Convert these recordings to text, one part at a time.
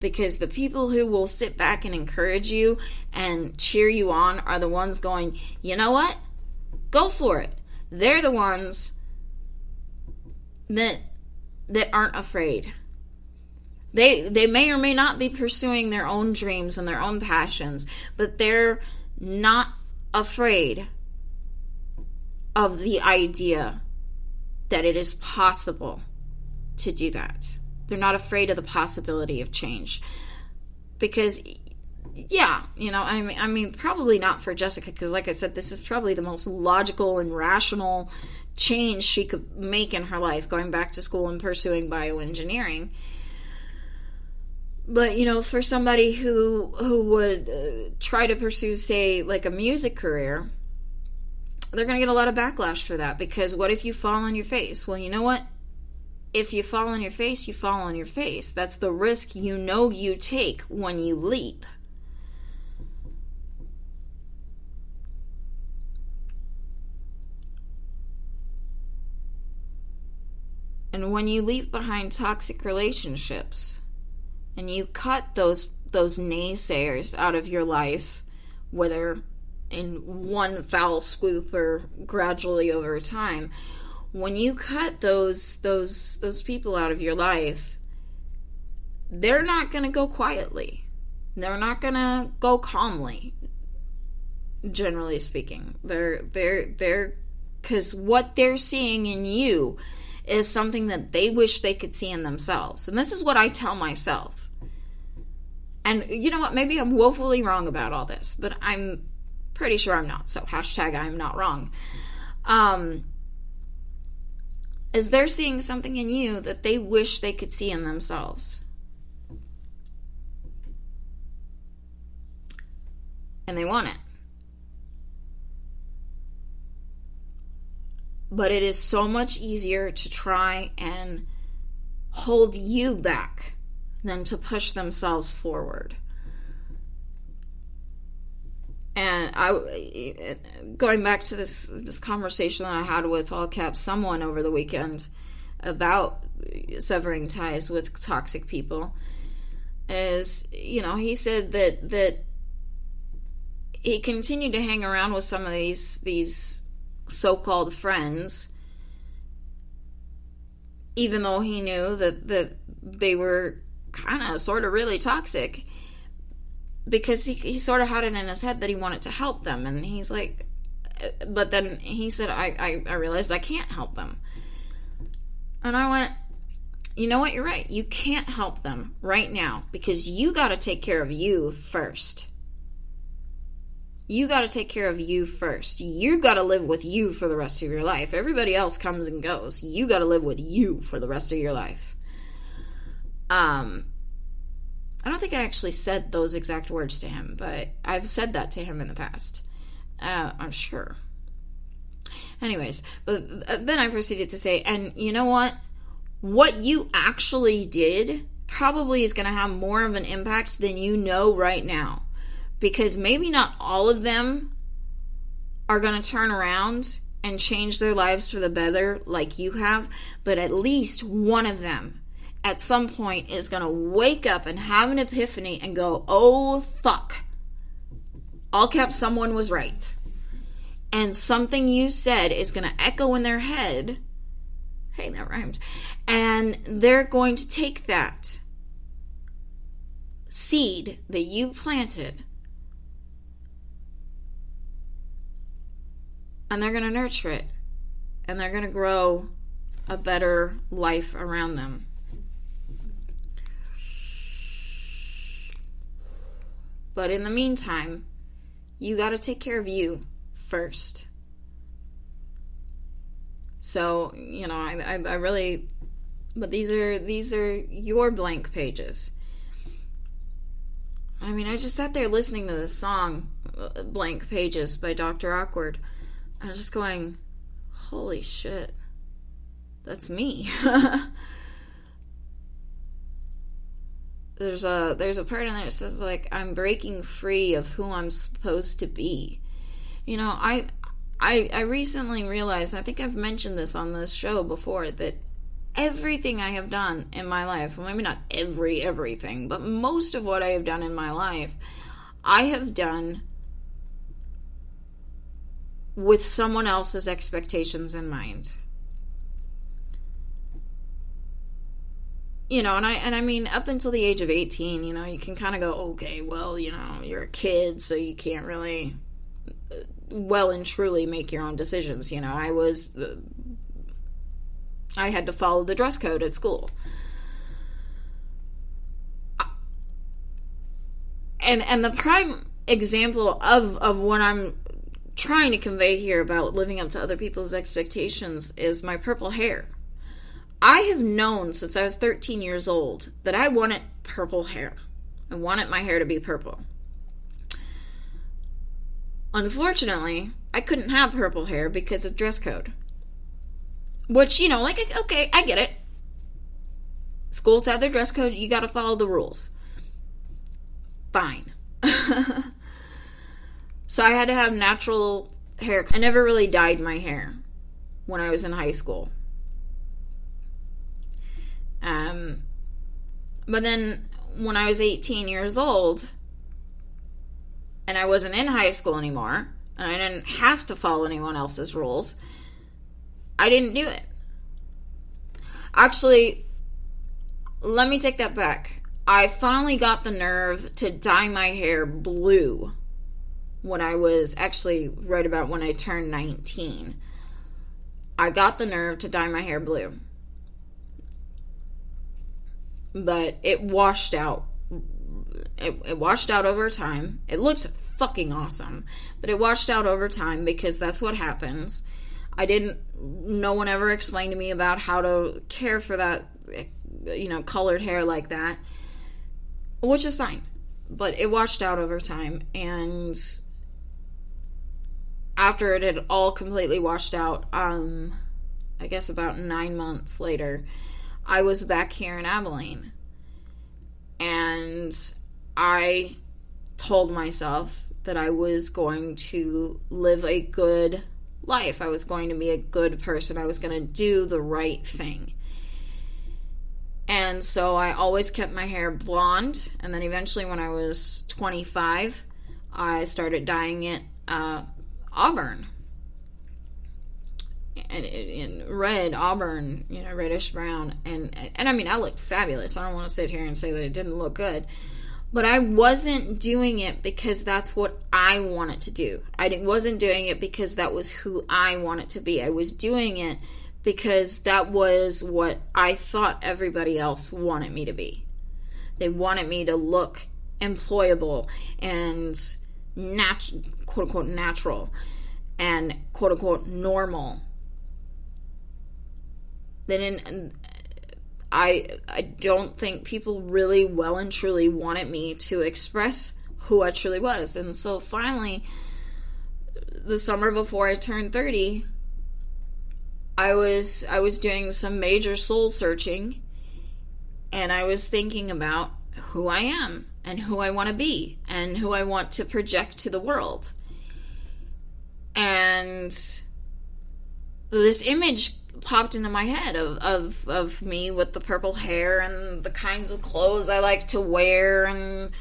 Because the people who will sit back and encourage you and cheer you on are the ones going, you know what? Go for it. They're the ones that aren't afraid. They may or may not be pursuing their own dreams and their own passions, but they're not afraid of the idea that it is possible to do that. They're not afraid of the possibility of change. Because, yeah, I mean, probably not for Jessica, because like I said, this is probably the most logical and rational change she could make in her life, going back to school and pursuing bioengineering. But, for somebody who would try to pursue, say, like a music career, they're going to get a lot of backlash for that, because what if you fall on your face? Well, you know what? If you fall on your face, you fall on your face. That's the risk you take when you leap. And when you leave behind toxic relationships and you cut those naysayers out of your life, whether in one foul swoop or gradually over time, when you cut those people out of your life, they're not going to go quietly. They're not going to go calmly, generally speaking. They're because what they're seeing in you is something that they wish they could see in themselves. And this is what I tell myself. And you know what? Maybe I'm woefully wrong about all this, but I'm pretty sure I'm not. So hashtag I'm not wrong. Is they're seeing something in you that they wish they could see in themselves. And they want it. But it is so much easier to try and hold you back than to push themselves forward. And going back to this conversation that I had with all caps someone over the weekend about severing ties with toxic people, is, he said that he continued to hang around with some of these so-called friends, even though he knew that they were kind of sort of really toxic. Because he sort of had it in his head that he wanted to help them. And he's like, but then he said, I realized I can't help them. And I went, you know what? You're right. You can't help them right now because you got to take care of you first. You got to take care of you first. You got to live with you for the rest of your life. Everybody else comes and goes. You got to live with you for the rest of your life. I don't think I actually said those exact words to him, but I've said that to him in the past. I'm sure. Anyways, but then I proceeded to say, and you know what? What you actually did probably is going to have more of an impact than you know right now. Because maybe not all of them are going to turn around and change their lives for the better like you have, but at least one of them at some point is going to wake up and have an epiphany and go, oh, fuck. All caps, someone was right. And something you said is going to echo in their head. Hey, that rhymed. And they're going to take that seed that you planted and they're going to nurture it. And they're going to grow a better life around them. But in the meantime, you got to take care of you first. So, I really, but these are your blank pages. I mean, I just sat there listening to this song, Blank Pages by Dr. Awkward. I was just going, holy shit, that's me. There's a part in there that says, like, I'm breaking free of who I'm supposed to be. I recently realized, I think I've mentioned this on this show before, that everything I have done in my life, well, maybe not everything, but most of what I have done in my life, I have done with someone else's expectations in mind. You know, and I mean, up until the age of 18, you know, you can kind of go, okay, well, you know, you're a kid, so you can't really well and truly make your own decisions. You know, I had to follow the dress code at school. And the prime example of what I'm trying to convey here about living up to other people's expectations is my purple hair. I have known since I was 13 years old that I wanted purple hair. I wanted my hair to be purple. Unfortunately, I couldn't have purple hair because of dress code. Which, you know, like, okay, I get it. Schools have their dress code, you gotta follow the rules. Fine. So I had to have natural hair. I never really dyed my hair when I was in high school. But then when I was 18 years old and I wasn't in high school anymore and I didn't have to follow anyone else's rules, I didn't do it. Actually, let me take that back. I finally got the nerve to dye my hair blue when I was actually right about when I turned 19. I got the nerve to dye my hair blue. But it washed out. It washed out over time. It looks fucking awesome. But it washed out over time because that's what happens. No one ever explained to me about how to care for that, you know, colored hair like that. Which is fine. But it washed out over time. And after it had all completely washed out, I guess about 9 months later, I was back here in Abilene. And I told myself that I was going to live a good life. I was going to be a good person. I was going to do the right thing. And so I always kept my hair blonde. And then eventually when I was 25, I started dyeing it auburn. And in red, auburn, you know, reddish brown. And I mean, I looked fabulous. I don't want to sit here and say that it didn't look good. But I wasn't doing it because that's what I wanted to do. Wasn't doing it because that was who I wanted to be. I was doing it because that was what I thought everybody else wanted me to be. They wanted me to look employable and quote-unquote natural and quote-unquote normal. I don't think people really well and truly wanted me to express who I truly was. And so finally, the summer before I turned 30, I was doing some major soul searching, and I was thinking about who I am and who I want to be and who I want to project to the world. And this image popped into my head of me with the purple hair and the kinds of clothes I like to wear and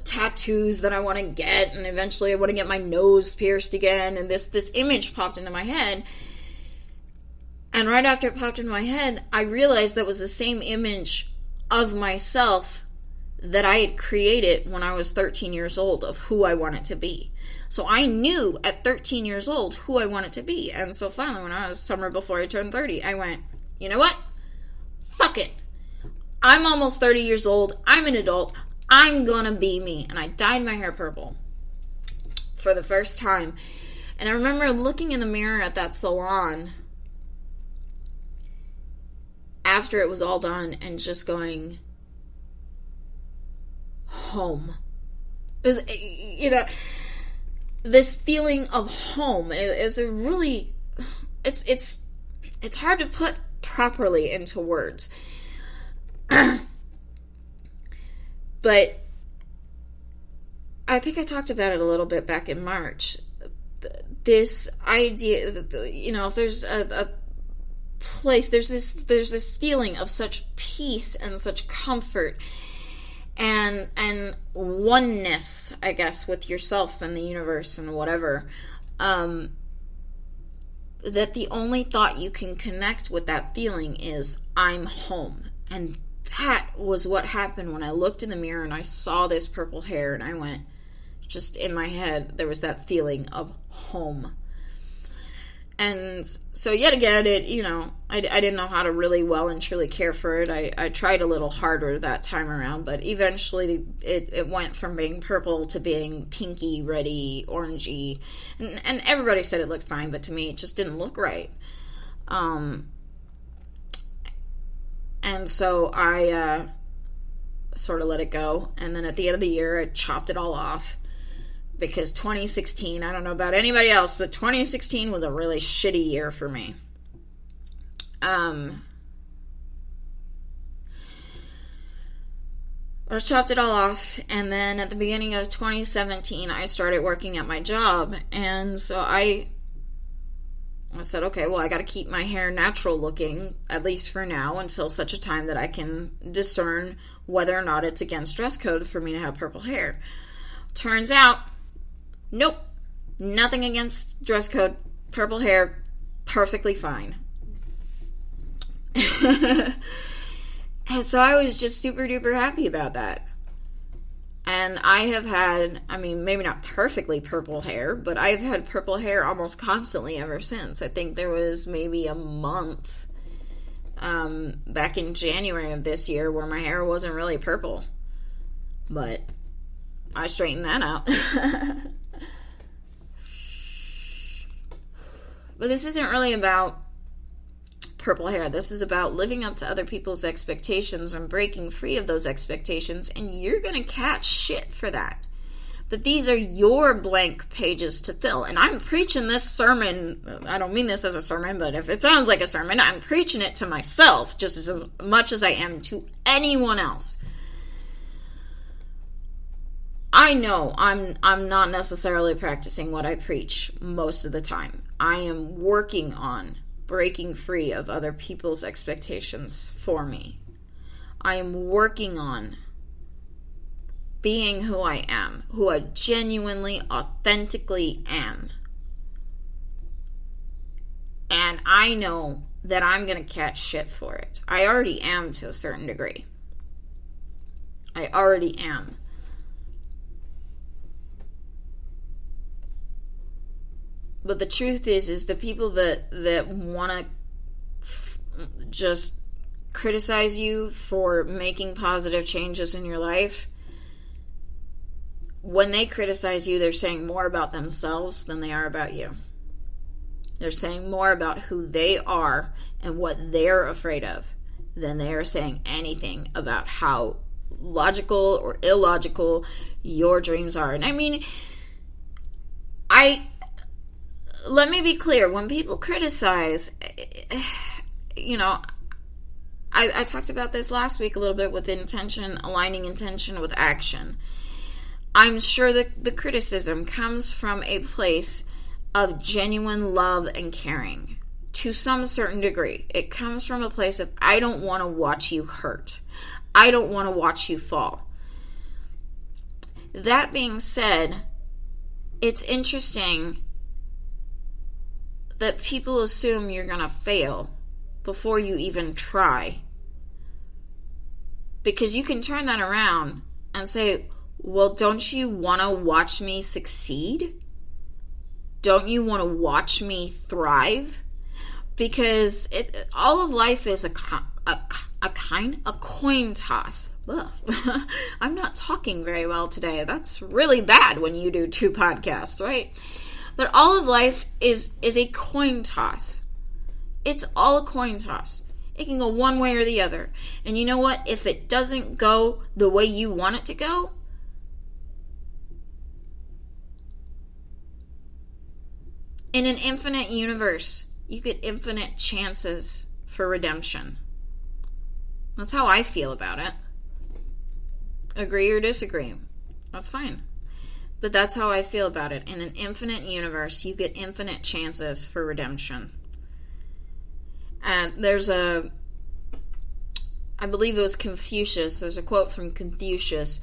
tattoos that I want to get, and eventually I want to get my nose pierced again, and this image popped into my head. And right after it popped into my head, I realized that was the same image of myself that I had created when I was 13 years old of who I wanted to be. So I knew at 13 years old who I wanted to be. And so finally, when I was summer before I turned 30, I went, you know what? Fuck it. I'm almost 30 years old. I'm an adult. I'm gonna be me. And I dyed my hair purple for the first time. And I remember looking in the mirror at that salon after it was all done and just going, home. It was, you know, this feeling of home is a really, it's hard to put properly into words. But I think I talked about it a little bit back in March. This idea that, you know, if there's a place, there's this feeling of such peace and such comfort and oneness, I guess, with yourself and the universe and whatever, that the only thought you can connect with that feeling is, I'm home. And that was what happened when I looked in the mirror and I saw this purple hair, and I went, just in my head, there was that feeling of home. And so yet again, I didn't know how to really well and truly care for it. I tried a little harder that time around, but eventually it went from being purple to being pinky, reddy, orangey. And everybody said it looked fine, but to me it just didn't look right. And so I sort of let it go. And then at the end of the year, I chopped it all off. Because 2016, I don't know about anybody else, but 2016 was a really shitty year for me. I chopped it all off, and then at the beginning of 2017, I started working at my job, and so I said, okay, well, I got to keep my hair natural looking, at least for now, until such a time that I can discern whether or not it's against dress code for me to have purple hair. Turns out, nope, nothing against dress code, purple hair, perfectly fine. And so I was just super duper happy about that. And I have had, maybe not perfectly purple hair, but I've had purple hair almost constantly ever since. I think there was maybe a month back in January of this year where my hair wasn't really purple. But I straightened that out. But this isn't really about purple hair. This is about living up to other people's expectations and breaking free of those expectations, and you're going to catch shit for that. But these are your blank pages to fill. And I'm preaching this sermon, I don't mean this as a sermon, but if it sounds like a sermon, I'm preaching it to myself just as much as I am to anyone else. I know I'm not necessarily practicing what I preach most of the time. I am working on breaking free of other people's expectations for me. I am working on being who I am, who I genuinely, authentically am. And I know that I'm going to catch shit for it. I already am to a certain degree. I already am. But the truth is the people that want to just criticize you for making positive changes in your life, when they criticize you, they're saying more about themselves than they are about you. They're saying more about who they are and what they're afraid of than they are saying anything about how logical or illogical your dreams are. And let me be clear, when people criticize, I talked about this last week a little bit with intention, aligning intention with action. I'm sure that the criticism comes from a place of genuine love and caring to some certain degree. It comes from a place of, I don't want to watch you hurt. I don't want to watch you fall. That being said, it's interesting that people assume you're going to fail before you even try. Because you can turn that around and say, well, don't you want to watch me succeed? Don't you want to watch me thrive? Because all of life is a coin toss. I'm not talking very well today. That's really bad when you do 2 podcasts, right? But all of life is a coin toss. It's all a coin toss. It can go one way or the other. And you know what? If it doesn't go the way you want it to go, in an infinite universe, you get infinite chances for redemption. That's how I feel about it. Agree or disagree, that's fine. But that's how I feel about it. In an infinite universe, you get infinite chances for redemption. And I believe it was Confucius, there's a quote from Confucius